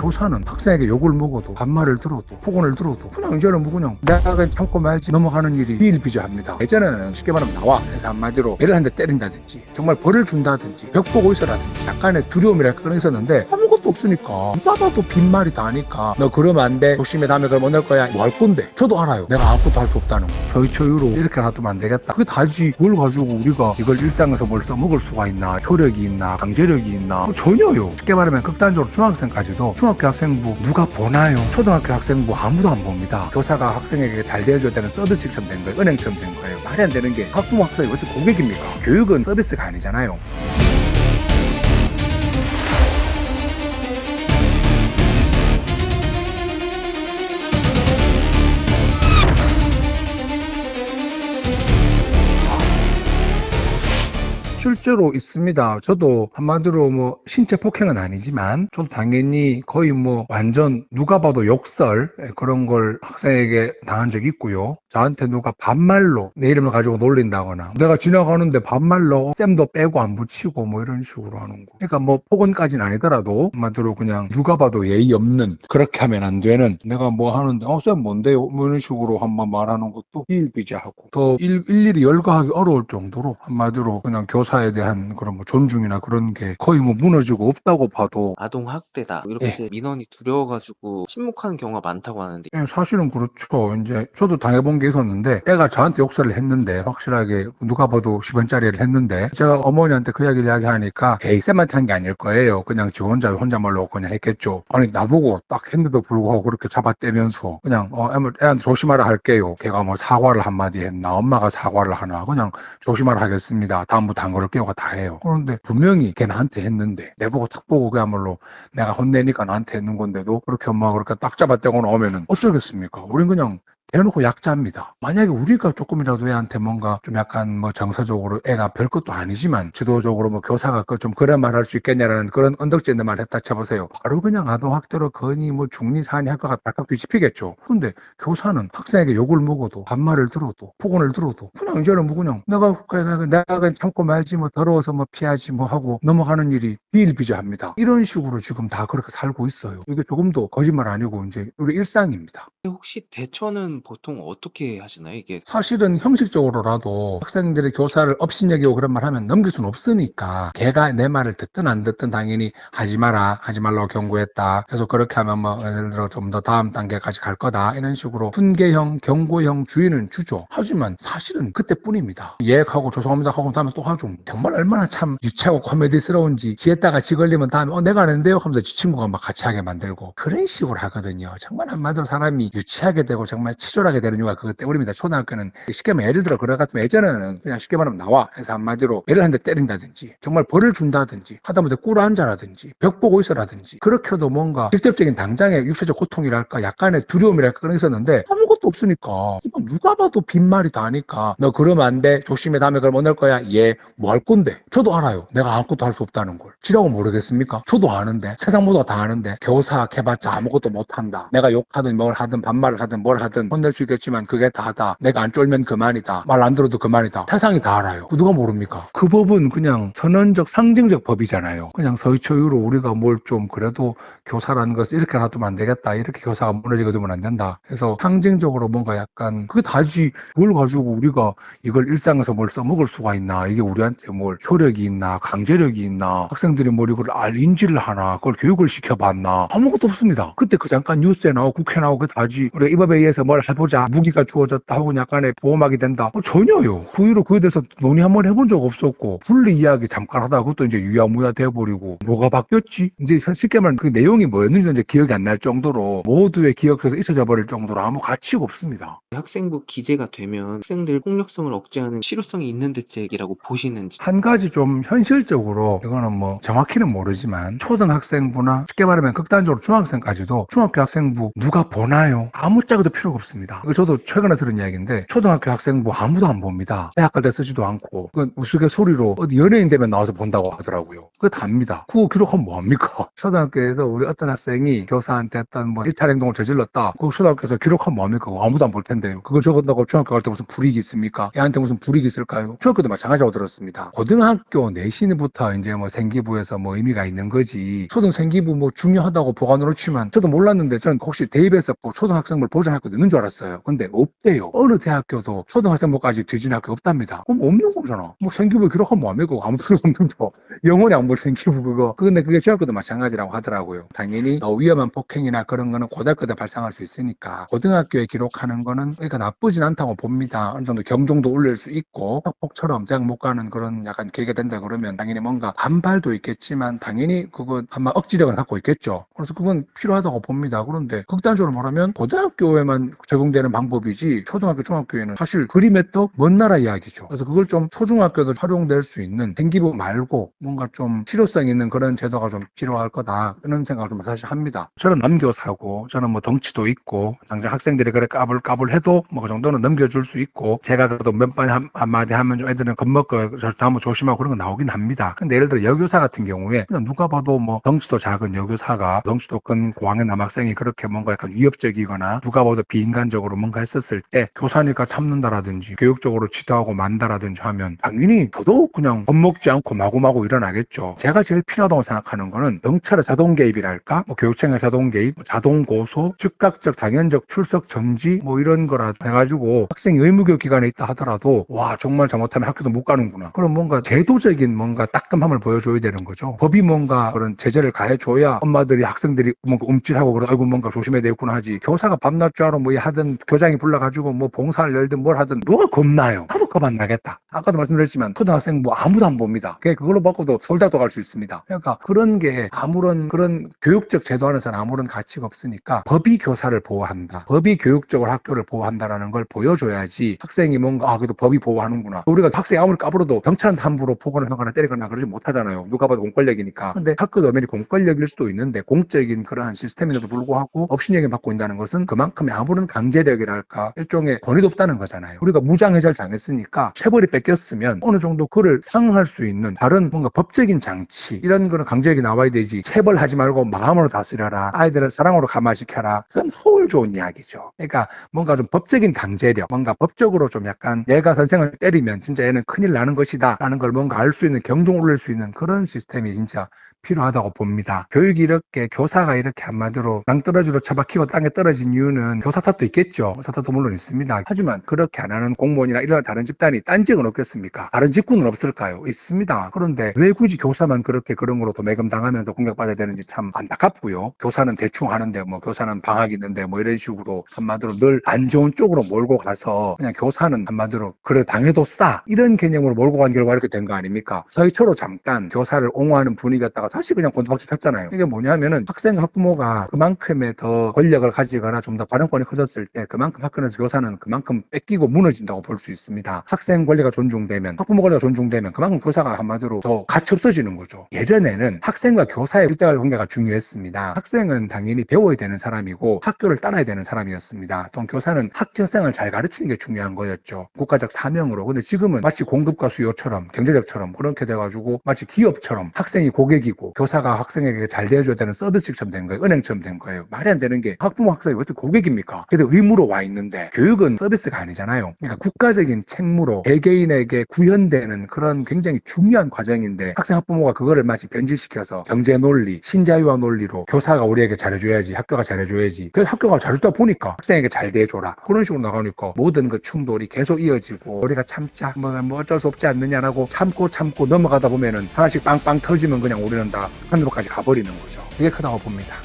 교사는 학생에게 욕을 먹어도 반말을 들어도 폭언을 들어도 그냥 이제는 뭐 그냥 내가 그냥 참고 말지 넘어가는 일이 비일비재합니다. 예전에는 쉽게 말하면 나와 해서 한마디로 얘를 한 대 때린다든지 정말 벌을 준다든지 벽 보고 있어라든지 약간의 두려움이랄까 그런 게 있었는데 아무것도 없으니까 누가 봐도 빈말이 다 하니까 너 그러면 안 돼, 조심해, 다음에 그럼 못 할 거야, 뭐 할 건데. 저도 알아요, 내가 아무것도 할 수 없다는 거. 저희 처유로 이렇게 놔두면 안 되겠다. 그게 다지 뭘 가지고 우리가 이걸 일상에서 뭘 써먹을 수가 있나, 효력이 있나, 강제력이 있나. 전혀요. 쉽게 말하면 극단적으로 중학생까지도 중학교 학생부 누가 보나요? 초등학교 학생부 아무도 안 봅니다. 교사가 학생에게 잘 대해줘야 되는 서비스처럼 된 거예요. 은행처럼 된 거예요. 말이 안 되는 게 학부모 학생이 어떻게 고객입니까? 교육은 서비스가 아니잖아요. 실제로 있습니다. 저도 한마디로 뭐 신체 폭행은 아니지만 저도 당연히 거의 뭐 완전 누가 봐도 욕설 그런 걸 학생에게 당한 적이 있고요. 저한테 누가 반말로 내 이름을 가지고 놀린다거나 내가 지나가는데 반말로 쌤도 빼고 안 붙이고 뭐 이런 식으로 하는 거. 그러니까 뭐 폭언까지는 아니더라도 한마디로 그냥 누가 봐도 예의 없는, 그렇게 하면 안 되는, 내가 뭐 하는데 쌤 뭔데요? 뭐 이런 식으로 한번 말하는 것도 비일비재하고 더 일일이 열거하기 어려울 정도로 한마디로 그냥 교사에 대한 그런 뭐 존중이나 그런 게 거의 뭐 무너지고 없다고 봐도. 아동 학대다 이렇게 민원이 두려워가지고 침묵하는 경우가 많다고 하는데 사실은 그렇죠. 이제 저도 당해본 게 있었는데 애가 저한테 욕설을 했는데 확실하게 누가 봐도 10원짜리를 했는데 제가 어머니한테 그 이야기를 이야기하니까 에이 쌤한테 한 게 아닐 거예요. 그냥 지 혼자말로 그냥 했겠죠. 아니 나보고 딱 했는데도 불구하고 그렇게 잡아떼면서 그냥 애한테 조심하라 할게요. 걔가 뭐 사과를 한마디 했나 엄마가 사과를 하나 그냥 조심하라 하겠습니다. 다음부터 안 그럴게요가 다 해요. 그런데 분명히 걔 나한테 했는데 내보고 딱 보고 그야말로 내가 혼내니까 나한테 했는 건데도 그렇게 엄마가 그렇게 딱 잡아떼고 나오면은 어쩌겠습니까? 우린 그냥 대놓고 약자입니다. 만약에 우리가 조금이라도 애한테 뭔가 좀 약간 뭐 정서적으로 애가 별것도 아니지만 지도적으로 뭐 교사가 좀 그런 말 할 수 있겠냐라는 그런 언덕지 있는 말 했다 쳐보세요. 바로 그냥 아동학대로 거니 뭐 중리 사안이 할 것 같다 발칵 뒤집히겠죠. 그런데 교사는 학생에게 욕을 먹어도 반말을 들어도 폭언을 들어도 그냥 이제는 뭐 그냥 내가 그냥 참고 말지 뭐 더러워서 뭐 피하지 뭐 하고 넘어가는 일이 비일비재합니다. 이런 식으로 지금 다 그렇게 살고 있어요. 이게 조금도 거짓말 아니고 이제 우리 일상입니다. 혹시 대처는 보통 어떻게 하시나요? 이게 사실은 형식적으로라도 학생들이 교사를 업신여기고 그런 말 하면 넘길 수는 없으니까 걔가 내 말을 듣든 안 듣든 당연히 하지 마라, 하지 말라고 경고했다. 그래서 그렇게 하면 뭐 예를 들어 좀 더 다음 단계까지 갈 거다. 이런 식으로 훈계형, 경고형 주의는 주죠. 하지만 사실은 그때뿐입니다. 예하고 죄송합니다 하고 다음에 또 하죠. 정말 얼마나 참 유치하고 코미디스러운지 지했다가 지 걸리면 다음에 내가 아는데요 하면서 지 친구가 막 같이 하게 만들고 그런 식으로 하거든요. 정말 한마디로 사람이 유치하게 되고 정말 치졸하게 되는 이유가 그것 때문입니다. 초등학교는 쉽게 말하면 예를 들어 그래 같으면 예전에는 그냥 쉽게 말하면 나와 해서 한마디로 얘를 한 대 때린다든지 정말 벌을 준다든지 하다못해 꿇어 앉아라든지 벽 보고 있어라든지 그렇게 해도 뭔가 직접적인 당장의 육체적 고통이랄까 약간의 두려움이랄까 그런 게 있었는데 아무것도 없으니까 누가 봐도 빈말이 다 하니까 너 그러면 안 돼, 조심해, 다음에 그럼 못 할 거야, 예, 뭐 할 건데. 저도 알아요, 내가 아무것도 할 수 없다는 걸. 지라고 모르겠습니까? 저도 아는데 세상 모두가 다 아는데 교사 해봤자 아무것도 못한다. 내가 욕하든 뭘 하든 반말을 하든 뭘 하든 혼낼 수 있겠지만 그게 다다. 내가 안 쫄면 그만이다. 말 안 들어도 그만이다. 세상이 다 알아요. 누가 모릅니까? 그 법은 그냥 선언적 상징적 법이잖아요. 그냥 서희초유로 우리가 뭘 좀 그래도 교사라는 것을 이렇게 놔두면 안 되겠다. 이렇게 교사가 무너지게 두면 안 된다. 그래서 상징적으로 뭔가 약간 그게 다지 그걸 가지고 우리가 이걸 일상에서 뭘 써먹을 수가 있나. 이게 우리한테 뭘 효력이 있나 강제력이 있나. 학생들이 뭘 이걸 인지를 하나. 그걸 교육을 시켜봤나. 아무것도 없습니다. 그때 그 잠깐 뉴스에 나오고 국회에 나오고 그게 다지 우리가 이 법에 의해서 뭘 해보자. 무기가 주어졌다 하고 약간의 보호막이 된다. 전혀요. 그 이후로 그에 대해서 논의 한번 해본 적 없었고 분리 이야기 잠깐 하다가 그것도 이제 유야무야 돼버리고 뭐가 바뀌었지? 이제 쉽게 말하면 그 내용이 뭐였는지 이제 기억이 안 날 정도로 모두의 기억 속에서 잊혀져 버릴 정도로 아무 가치가 없습니다. 학생부 기재가 되면 학생들 폭력성을 억제하는 실효성이 있는 대책이라고 보시는지. 한 가지 좀 현실적으로 이거는 뭐 정확히는 모르지만 초등학생부나 쉽게 말하면 극단적으로 중학생까지도 중학교 학생부 누가 보나요? 아무짝에도 필요가 없습니다. 있습니다. 이거 저도 최근에 들은 이야기인데 초등학교 학생부 아무도 안 봅니다. 대학 갈 때 쓰지도 않고 그 우스갯소리로 어디 연예인 되면 나와서 본다고 하더라고요. 그거 답니다. 그거 기록하면 뭐합니까? 초등학교에서 우리 어떤 학생이 교사한테 어떤 뭐 일탈 행동을 저질렀다. 그거 초등학교에서 기록하면 뭐합니까? 그거 아무도 안 볼 텐데요. 그거 적었다고 중학교 갈 때 무슨 불이익이 있습니까? 애한테 무슨 불이익이 있을까요? 중학교도 마찬가지라고 들었습니다. 고등학교 내신부터 이제 뭐 생기부에서 뭐 의미가 있는 거지. 초등 생기부 뭐 중요하다고 보관으로 치면 저도 몰랐는데 저는 혹시 대입에서 초등학생부를 보장학교 있는 줄 알았어요. 근데 없대요. 어느 대학교도 초등학생부까지 뒤진 학교 없답니다. 그럼 없는 거잖아. 뭐 생기부 기록하면 뭐합니까? 아무 필요 없는 거. 영원히 안 볼 생기부 그거. 근데 그게 중학교도 마찬가지라고 하더라고요. 당연히 위험한 폭행이나 그런 거는 고등학교 때 발생할 수 있으니까 고등학교에 기록하는 거는 그러니까 나쁘진 않다고 봅니다. 어느 정도 경종도 울릴 수 있고 학폭처럼 대학 못 가는 그런 약간 계기가 된다 그러면 당연히 뭔가 반발도 있겠지만 당연히 그거 아마 억지력을 갖고 있겠죠. 그래서 그건 필요하다고 봅니다. 그런데 극단적으로 말하면 고등학교에만 적용되는 방법이지 초등학교, 중학교에는 사실 그림의 떡 먼 나라 이야기죠. 그래서 그걸 좀 초중학교도 활용될 수 있는 생기부 말고 뭔가 좀 실효성 있는 그런 제도가 좀 필요할 거다. 그런 생각을 좀 사실 합니다. 저는 남교사고 저는 뭐 덩치도 있고 당장 학생들이 그래 까불까불 해도 뭐 그 정도는 넘겨줄 수 있고 제가 그래도 몇 번 한마디 하면 좀 애들은 겁먹고 다음은 조심하고 그런 거 나오긴 합니다. 근데 예를 들어 여교사 같은 경우에 그냥 누가 봐도 뭐 덩치도 작은 여교사가 덩치도 큰 고학년 남학생이 그렇게 뭔가 약간 위협적이거나 누가 봐도 비인간적으로 뭔가 했었을 때 교사니까 참는다라든지 교육적으로 지도하고 만다라든지 하면 당연히 더더욱 그냥 겁먹지 않고 마구마구 일어나겠죠. 제가 제일 필요하다고 생각하는 거는 경찰의 자동 개입이랄까 뭐 교육청의 자동 개입, 자동 고소, 즉각적 당연적 출석 정지 뭐 이런 거라 해가지고 학생이 의무교육 기관에 있다 하더라도 와 정말 잘못하면 학교도 못 가는구나. 그럼 뭔가 제도적인 뭔가 따끔함을 보여줘야 되는 거죠. 법이 뭔가 그런 제재를 가해줘야 엄마들이 학생들이 뭔가 움찔하고 그러고 아이고 뭔가 조심해야 되겠구나 하지. 교사가 밤낮 좌로 뭐 하든 교장이 불러가지고 뭐 봉사를 열든 뭘 하든 누가 겁나요? 나도 겁 안 나겠다. 아까도 말씀드렸지만 초등학생 뭐 아무도 안 봅니다. 그걸로 바꿔도 서울대도 갈 수 있습니다. 그러니까 그런 게 아무런 그런 교육적 제도 안에서는 아무런 가치가 없으니까 법이 교사를 보호한다. 법이 교육적으로 학교를 보호한다라는 걸 보여줘야지 학생이 뭔가 그래도 법이 보호하는구나. 우리가 학생이 아무리 까불어도 경찰한테 함부로 보거나 하거나 때리거나 그러지 못하잖아요. 누가 봐도 공권력이니까. 근데 학교도 엄연히 공권력일 수도 있는데 공적인 그러한 시스템인데도 불구하고 업신여긴 받고 있다는 것은 그만큼의 아무런 강제력이랄까 일종의 권위도 없다는 거잖아요. 우리가 무장해제를 당했으니까 체벌이 뺏겼으면 어느 정도 그를 상응할 수 있는 다른 뭔가 법적인 장치 이런 거는 강제력이 나와야 되지. 체벌하지 말고 마음으로 다스려라. 아이들을 사랑으로 감화시켜라. 그건 허울 좋은 이야기죠. 그러니까 뭔가 좀 법적인 강제력, 뭔가 법적으로 좀 약간 얘가 선생을 때리면 진짜 얘는 큰일 나는 것이다 라는 걸 뭔가 알 수 있는 경종 울릴 수 있는 그런 시스템이 진짜 필요하다고 봅니다. 교육이 이렇게 교사가 이렇게 한마디로 낭떠러지로 처박히고 땅에 떨어진 이유는 교사 탓도 있겠죠. 교사 탓도 물론 있습니다. 하지만 그렇게 안 하는 공무원이나 이런 다른 집단이 딴 지역은 없겠습니까? 다른 직군은 없을까요? 있습니다. 그런데 왜 굳이 교사만 그렇게 그런 거로 도매금 당하면서 공격받아야 되는지 참 안타깝고요. 교사는 대충 하는데 뭐 교사는 방학이 있는데 뭐 이런 식으로 한마디로 늘 안 좋은 쪽으로 몰고 가서 그냥 교사는 한마디로 그래 당해도 싸 이런 개념으로 몰고 간 결과 이렇게 된 거 아닙니까? 서희초로 잠깐 교사를 옹호하는 분위기였다가 사실 그냥 곤두박질 했잖아요. 이게 뭐냐면은 학생 학부모가 그만큼의 더 권력을 가지거나 좀 더 발언권이 커졌을 때 그만큼 학교에서 교사는 그만큼 뺏기고 무너진다고 볼 수 있습니다. 학생 권리가 존중되면 학부모 권리가 존중되면 그만큼 교사가 한마디로 더 가치 없어지는 거죠. 예전에는 학생과 교사의 일대갈 관계가 중요했습니다. 학생은 당연히 배워야 되는 사람이고 학교를 따라야 되는 사람이었습니다. 또 교사는 학교생을 잘 가르치는 게 중요한 거였죠. 국가적 사명으로. 근데 지금은 마치 공급과 수요처럼 경제적처럼 그렇게 돼가지고 마치 기업처럼 학생이 고객이고 교사가 학생에게 잘 대해줘야 되는 서비스처럼 된 거예요. 은행처럼 된 거예요. 말이 안 되는 게 학부모 학생이 왜 어떻게 고객입니까? 그래도 의무로 와 있는데 교육은 서비스가 아니잖아요. 그러니까 국가적인 책무로 개개인에게 구현되는 그런 굉장히 중요한 과정인데 학생 학부모가 그거를 마치 변질시켜서 경제 논리, 신자유화 논리로 교사가 우리에게 잘해줘야지 학교가 잘해줘야지 그래서 학교가 잘해주다 보니까 학생에게 잘 대해줘라 그런 식으로 나가니까 모든 그 충돌이 계속 이어지고 우리가 참자 뭐 어쩔 수 없지 않느냐라고 참고 넘어가다 보면은 하나씩 빵빵 터지면 그냥 우리는 다 하늘로까지 가버리는 거죠. 이게 크다고 봅니다.